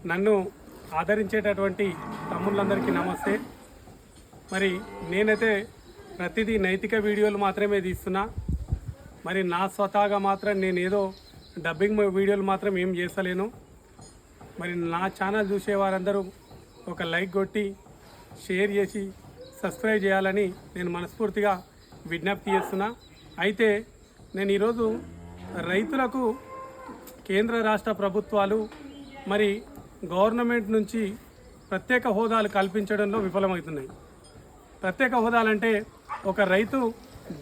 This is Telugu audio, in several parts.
నన్ను ఆదరించేటటువంటి తమ్ముళ్ళందరికీ నమస్తే. మరి నేనైతే ప్రతిదీ నైతిక వీడియోలు మాత్రమే తీస్తున్నా. మరి నా స్వతహాగా మాత్రం నేనేదో డబ్బింగ్ వీడియోలు మాత్రం ఏం చేస్తలేను. మరి నా ఛానల్ చూసే వారందరూ ఒక లైక్ కొట్టి షేర్ చేసి సబ్స్క్రైబ్ చేయాలని నేను మనస్ఫూర్తిగా విజ్ఞప్తి చేస్తున్నా. అయితే నేను ఈరోజు రైతులకు కేంద్ర రాష్ట్ర ప్రభుత్వాలు మరి గవర్నమెంట్ నుంచి ప్రత్యేక హోదాలు కల్పించడంలో విఫలమవుతున్నాయి. ప్రత్యేక హోదాలంటే ఒక రైతు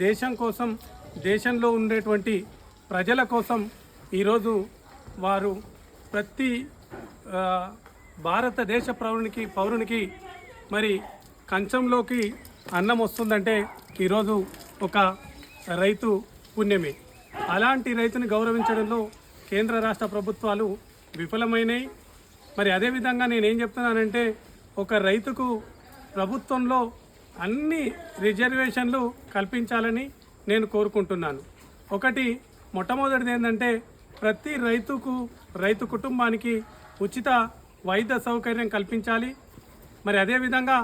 దేశం కోసం, దేశంలో ఉండేటువంటి ప్రజల కోసం ఈరోజు వారు ప్రతి భారతదేశ పౌరునికి మరి కంచంలోకి అన్నం వస్తుందంటే ఈరోజు ఒక రైతు పుణ్యమే. అలాంటి రైతుని గౌరవించడంలో కేంద్ర రాష్ట్ర ప్రభుత్వాలు విఫలమైనవి. మరి అదేవిధంగా నేనేం చెప్తున్నానంటే ఒక రైతుకు ప్రభుత్వంలో అన్ని రిజర్వేషన్లు కల్పించాలని నేను కోరుకుంటున్నాను. ఒకటి మొట్టమొదటిది ఏంటంటే ప్రతి రైతు కుటుంబానికి ఉచిత వైద్య సౌకర్యం కల్పించాలి. మరి అదేవిధంగా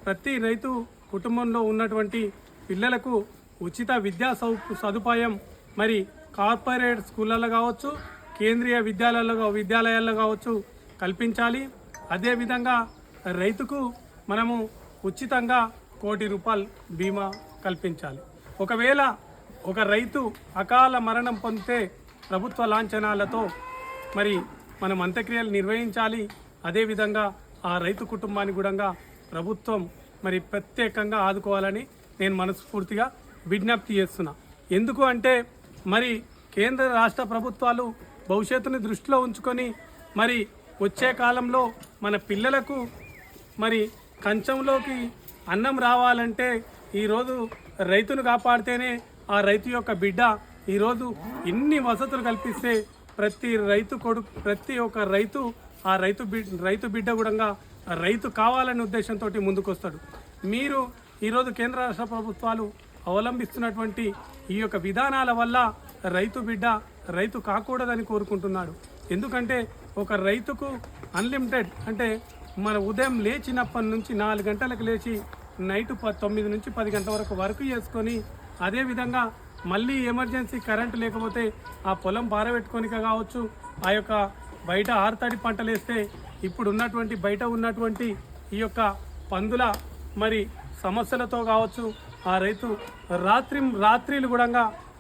ప్రతి రైతు కుటుంబంలో ఉన్నటువంటి పిల్లలకు ఉచిత విద్యా సదుపాయం మరి కార్పొరేట్ స్కూళ్ళల్లో కావచ్చు, కేంద్రీయ విద్యాలయాల్లో కావచ్చు కల్పించాలి. అదేవిధంగా రైతుకు మనము ఉచితంగా ₹1,00,00,000 బీమా కల్పించాలి. ఒకవేళ ఒక రైతు అకాల మరణం పొందితే ప్రభుత్వ లాంఛనాలతో మరి మనం అంత్యక్రియలు నిర్వహించాలి. అదేవిధంగా ఆ రైతు కుటుంబానికి కూడా ప్రభుత్వం మరి ప్రత్యేకంగా ఆదుకోవాలని నేను మనస్ఫూర్తిగా విజ్ఞప్తి చేస్తున్నా. ఎందుకు అంటే మరి కేంద్ర రాష్ట్ర ప్రభుత్వాలు భవిష్యత్తుని దృష్టిలో ఉంచుకొని మరి వచ్చే కాలంలో మన పిల్లలకు మరి కంచంలోకి అన్నం రావాలంటే ఈరోజు రైతును కాపాడితేనే ఆ రైతు యొక్క బిడ్డ ఈరోజు ఇన్ని వసతులు కల్పిస్తే ప్రతి ఒక్క రైతు ఆ రైతు బిడ్డ కూడా రైతు కావాలనే ఉద్దేశంతో ముందుకొస్తాడు. మీరు ఈరోజు కేంద్ర రాష్ట్ర ప్రభుత్వాలు అవలంబిస్తున్నటువంటి ఈ యొక్క విధానాల వల్ల రైతు బిడ్డ రైతు కాకూడదని కోరుకుంటున్నాడు. ఎందుకంటే ఒక రైతుకు అన్లిమిటెడ్ అంటే మన ఉదయం లేచినప్పటి నుంచి 4 గంటలకు లేచి నైట్ 9 నుంచి 10 గంటల వరకు వర్క్ చేసుకొని అదేవిధంగా మళ్ళీ ఎమర్జెన్సీ కరెంటు లేకపోతే ఆ పొలం పారబెట్టుకోనిక కావచ్చు, ఆ యొక్క బయట ఆరుతడి పంటలు వేస్తే ఇప్పుడు ఉన్నటువంటి బయట ఉన్నటువంటి ఈ యొక్క పందుల మరి సమస్యలతో కావచ్చు ఆ రైతు రాత్రిలు కూడా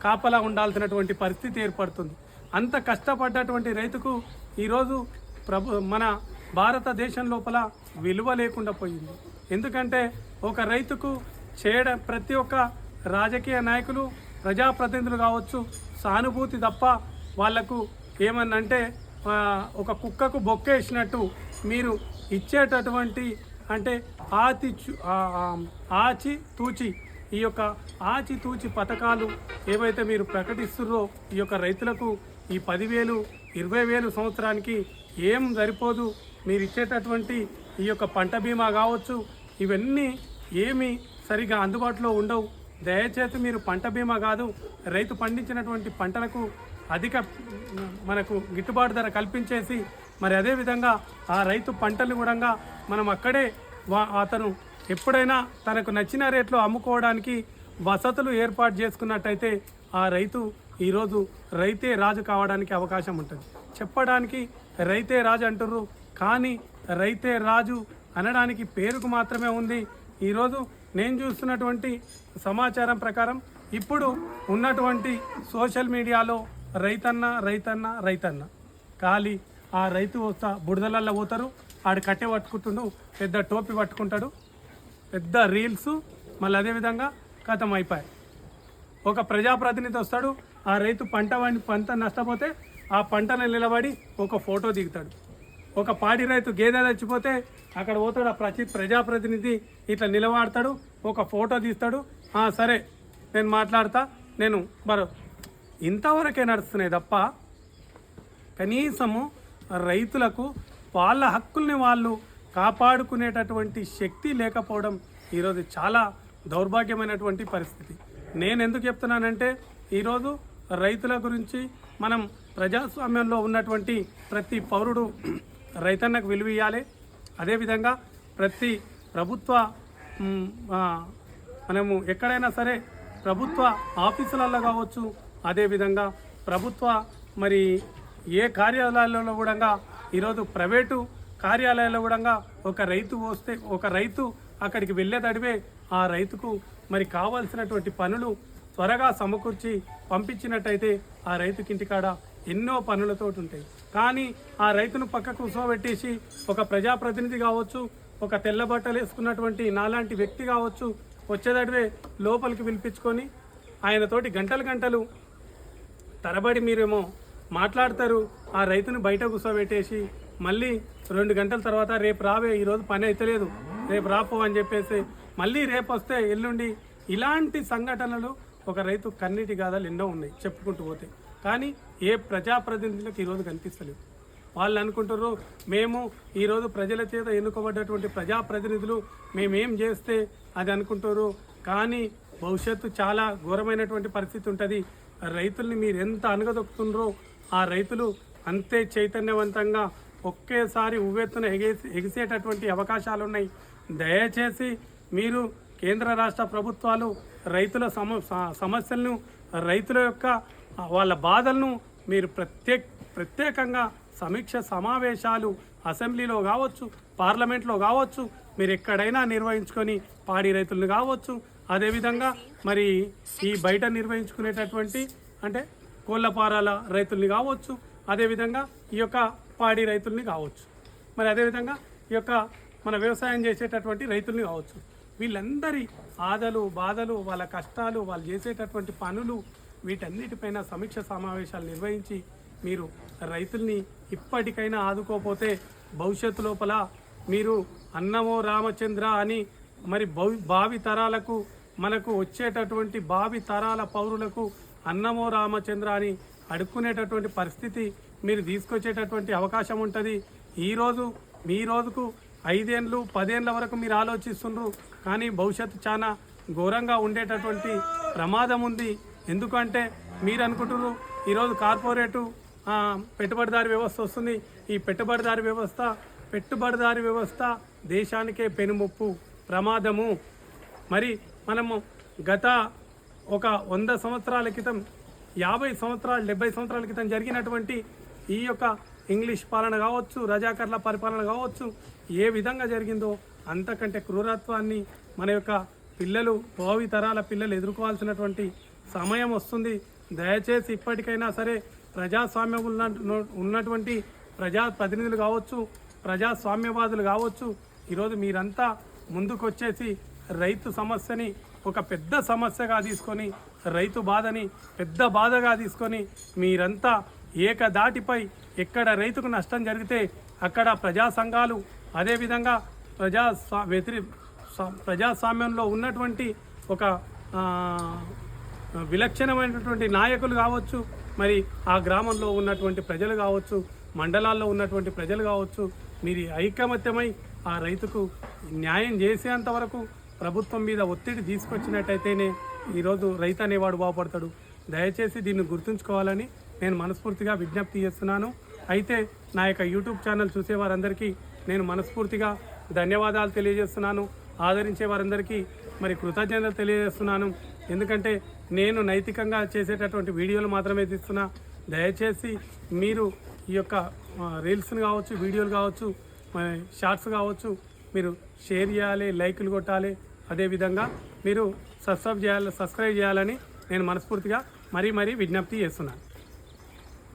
కాపలా ఉండాల్సినటువంటి పరిస్థితి ఏర్పడుతుంది. అంత కష్టపడ్డటువంటి రైతుకు ఈరోజు మన భారతదేశం లోపల విలువ లేకుండా పోయింది. ఎందుకంటే ఒక రైతుకు ప్రతి ఒక్క రాజకీయ నాయకులు, ప్రజాప్రతినిధులు కావచ్చు సానుభూతి తప్ప వాళ్లకు ఏమన్నంటే ఒక కుక్కకు బొక్కేసినట్టు మీరు ఇచ్చేటటువంటి అంటే ఈ యొక్క ఆచితూచి పథకాలు ఏవైతే మీరు ప్రకటిస్తున్నారో ఈ యొక్క రైతులకు ఈ 10,000 20,000 సంవత్సరానికి ఏం సరిపోదు. మీరు ఇచ్చేటటువంటి ఈ యొక్క పంట బీమా కావచ్చు ఇవన్నీ ఏమీ సరిగా అందుబాటులో ఉండవు. దయచేసి మీరు పంట బీమా కాదు రైతు పండించినటువంటి పంటలకు అధిక మనకు గిట్టుబాటు ధర కల్పించేసి మరి అదేవిధంగా ఆ రైతు పంటలు కూడా మనం అక్కడే అతను ఎప్పుడైనా తనకు నచ్చిన రేట్లో అమ్ముకోవడానికి వసతులు ఏర్పాటు చేసుకున్నట్టయితే ఆ రైతు ఈరోజు రైతే రాజు కావడానికి అవకాశం ఉంటుంది. చెప్పడానికి రైతే రాజు అంటుర్రు, కానీ రైతే రాజు అనడానికి పేరుకు మాత్రమే ఉంది. ఈరోజు నేను చూస్తున్నటువంటి సమాచారం ప్రకారం ఇప్పుడు ఉన్నటువంటి సోషల్ మీడియాలో రైతన్న ఖాళీ ఆ రైతు బుడదలల్లో పోతారు, ఆడు కట్టె పట్టుకుంటుండు, పెద్ద టోపీ పట్టుకుంటాడు, పెద్ద రీల్స్, మళ్ళీ అదేవిధంగా ఖతం అయిపోయాయి. ఒక ప్రజాప్రతినిధి వస్తాడు, ఆ రైతు పంట నష్టపోతే ఆ పంటను నిలబడి ఒక ఫోటో దిగుతాడు. ఒక పాడి రైతు గేదె చచ్చిపోతే అక్కడ పోతాడు, ఆ ప్రజాప్రతినిధి ఇట్లా నిలబడతాడు, ఒక ఫోటో తీస్తాడు, సరే నేను మాట్లాడతా, నేను ఇంతవరకే నడుస్తున్నాయి తప్ప కనీసము రైతులకు వాళ్ళ హక్కుల్ని వాళ్ళు కాపాడుకునేటటువంటి శక్తి లేకపోవడం ఈరోజు చాలా దౌర్భాగ్యమైనటువంటి పరిస్థితి. నేను ఎందుకు చెప్తున్నానంటే ఈరోజు రైతుల గురించి మనం ప్రజాస్వామ్యంలో ఉన్నటువంటి ప్రతి పౌరుడు రైతన్నకు విలువ ఇవ్వాలి. అదేవిధంగా ప్రతి ప్రభుత్వ మనము ఎక్కడైనా సరే ప్రభుత్వ ఆఫీసులలో కావచ్చు, అదేవిధంగా ప్రభుత్వ మరి ఏ కార్యాలయాల్లో కూడా ఈరోజు ప్రైవేటు కార్యాలయాల్లో కూడా ఒక రైతు వస్తే ఒక రైతు అక్కడికి వెళ్ళేటడివే ఆ రైతుకు మరి కావాల్సినటువంటి పనులు త్వరగా సమకూర్చి పంపించినట్టయితే ఆ రైతుకి ఇంటికాడ ఎన్నో పనులతో ఉంటాయి. కానీ ఆ రైతును పక్కకు కూర్చోబెట్టేసి ఒక ప్రజాప్రతినిధి కావచ్చు, ఒక తెల్ల బట్టలు వేసుకున్నటువంటి నాలాంటి వ్యక్తి కావచ్చు వచ్చేదడివే లోపలికి పిలిపించుకొని ఆయనతోటి గంటలు తరబడి మీరేమో మాట్లాడతారు. ఆ రైతును బయట కూర్చోబెట్టేసి మళ్ళీ 2 గంటల తర్వాత రేపు రావే, ఈరోజు పని అయితలేదు, రేపు రాపో అని చెప్పేసి మళ్ళీ రేపు వస్తే ఎల్లుండి, ఇలాంటి సంఘటనలు ఒక రైతు కన్నీటి గాథలు ఎన్నో ఉన్నాయి చెప్పుకుంటూ పోతే. కానీ ఏ ప్రజాప్రతినిధులకు ఈరోజు కనిపిస్తలేవు. వాళ్ళు అనుకుంటారు మేము ఈరోజు ప్రజల చేత ఎన్నుకోబడ్డటువంటి ప్రజాప్రతినిధులు మేమేం చేస్తే అది అనుకుంటారు. కానీ భవిష్యత్తు చాలా ఘోరమైనటువంటి పరిస్థితి ఉంటుంది. రైతుల్ని మీరు ఎంత అనగదొక్కుతున్నారో ఆ రైతులు అంతే చైతన్యవంతంగా ఒకేసారి ఉవ్వెత్తున ఎగిసేటటువంటి అవకాశాలు ఉన్నాయి. దయచేసి మీరు కేంద్ర రాష్ట్ర ప్రభుత్వాలు రైతుల సమస్యలను, రైతుల యొక్క వాళ్ళ బాధలను మీరు ప్రత్యేకంగా సమీక్ష సమావేశాలు అసెంబ్లీలో కావచ్చు, పార్లమెంట్లో కావచ్చు, మీరు ఎక్కడైనా నిర్వహించుకొని పాడి రైతులను కావచ్చు, అదేవిధంగా మరి ఈ బయట నిర్వహించుకునేటటువంటి అంటే కోళ్ళపారాల రైతుల్ని కావచ్చు, అదేవిధంగా ఈ యొక్క పాడి రైతుల్ని కావచ్చు, మరి అదేవిధంగా ఈ యొక్క మన వ్యవసాయం చేసేటటువంటి రైతుల్ని కావచ్చు, వీళ్ళందరి ఆదలు బాధలు, వాళ్ళ కష్టాలు, వాళ్ళు చేసేటటువంటి పనులు, వీటన్నిటిపైన సమీక్ష సమావేశాలు నిర్వహించి మీరు రైతుల్ని ఇప్పటికైనా ఆదుకోకపోతే భవిష్యత్తు లోపల మీరు అన్నమో రామచంద్ర అని మరి భావి తరాలకు, మనకు వచ్చేటటువంటి భావి తరాల పౌరులకు అన్నమో రామచంద్ర అని అడుక్కునేటటువంటి పరిస్థితి మీరు తీసుకొచ్చేటటువంటి అవకాశం ఉంటుంది. ఈరోజు మీ రోజుకు 5 ఏళ్ళు 10 ఏళ్ళ వరకు మీరు ఆలోచిస్తున్నారు, కానీ భవిష్యత్తు చాలా ఘోరంగా ఉండేటటువంటి ప్రమాదం ఉంది. ఎందుకంటే మీరు అనుకుంటున్నారు ఈరోజు కార్పొరేటు పెట్టుబడిదారి వ్యవస్థ వస్తుంది. ఈ పెట్టుబడిదారి వ్యవస్థ దేశానికే పెనుముప్పు, ప్రమాదము. మరి మనము గత ఒక 100 సంవత్సరాల క్రితం, 50 సంవత్సరాలు 70 సంవత్సరాల క్రితం జరిగినటువంటి ఈ యొక్క ఇంగ్లీష్ పాలన కావచ్చు, రజాకర్ల పరిపాలన కావచ్చు, ఏ విధంగా జరిగిందో అంతకంటే క్రూరత్వాన్ని మన యొక్క పిల్లలు, భావి తరాల పిల్లలు ఎదుర్కోవాల్సినటువంటి సమయం వస్తుంది. దయచేసి ఇప్పటికైనా సరే ప్రజాస్వామ్యం ఉన్నటువంటి ప్రజాప్రతినిధులు కావచ్చు, ప్రజాస్వామ్యవాదులు కావచ్చు, ఈరోజు మీరంతా ముందుకొచ్చేసి రైతు సమస్యని ఒక పెద్ద సమస్యగా తీసుకొని, రైతు బాధని పెద్ద బాధగా తీసుకొని మీరంతా ఏకదాటిపై ఎక్కడ రైతుకు నష్టం జరిగితే అక్కడ ప్రజా సంఘాలు, అదేవిధంగా ప్రజాస్వామ్యంలో ఉన్నటువంటి ఒక విలక్షణమైనటువంటి నాయకులు కావచ్చు, మరి ఆ గ్రామంలో ఉన్నటువంటి ప్రజలు కావచ్చు, మండలాల్లో ఉన్నటువంటి ప్రజలు కావచ్చు, మీరు ఐకమత్యమై ఆ రైతుకు న్యాయం చేసేంత వరకు ప్రభుత్వం మీద ఒత్తిడి తీసుకొచ్చినట్టయితేనే ఈరోజు రైతు అనేవాడు బాగుపడతాడు. దయచేసి దీన్ని గుర్తుంచుకోవాలని నేను మనస్ఫూర్తిగా విజ్ఞప్తి చేస్తున్నాను. అయితే నా యొక్క యూట్యూబ్ ఛానల్ చూసేవారందరికీ నేను మనస్ఫూర్తిగా ధన్యవాదాలు తెలియజేస్తున్నాను. ఆదరించే వారందరికీ మరి కృతజ్ఞతలు తెలియజేస్తున్నాను. ఎందుకంటే నేను నైతికంగా చేసేటటువంటి వీడియోలు మాత్రమే తీస్తున్నా. దయచేసి మీరు ఈ యొక్క రీల్స్ని కావచ్చు, వీడియోలు కావచ్చు, షార్ట్స్ కావచ్చు, మీరు షేర్ చేయాలి, లైకులు కొట్టాలి, అదేవిధంగా మీరు సబ్స్క్రైబ్ చేయాలని నేను మనస్ఫూర్తిగా మరీ విజ్ఞప్తి చేస్తున్నాను.